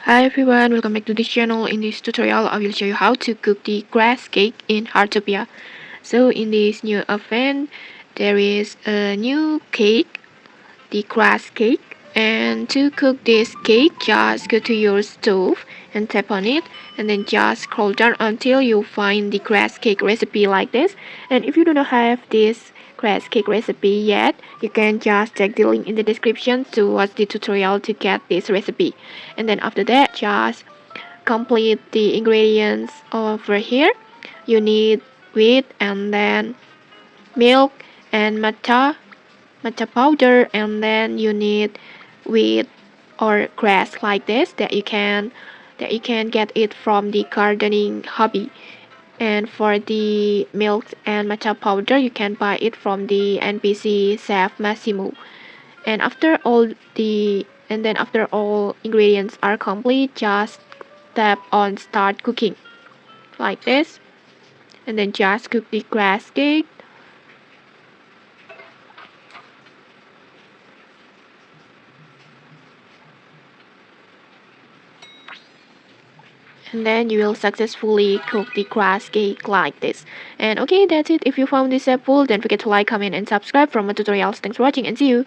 Hi everyone, welcome back to this channel. In this tutorial, I will show you how to cook the grass cake in Heartopia. So in this new event, there is a new cake, the grass cake. And to cook this cake, just go to your stove and tap on it, and then just scroll down until you find the grass cake recipe like this. And if you do not have this grass cake recipe yet, you can just check the link in the description to watch the tutorial to get this recipe. And then after that, just complete the ingredients over here. You need wheat and then milk and matcha powder, and then you need wheat or grass like this that you can get it from the gardening hobby. And for the milk and matcha powder, you can buy it from the NPC chef Massimo. And after all ingredients are complete, just tap on start cooking like this, and then just cook the grass cake. And then you will successfully cook the grass cake like this. And okay, that's it. If you found this helpful, don't forget to like, comment, and subscribe for more tutorials. Thanks for watching, and see you.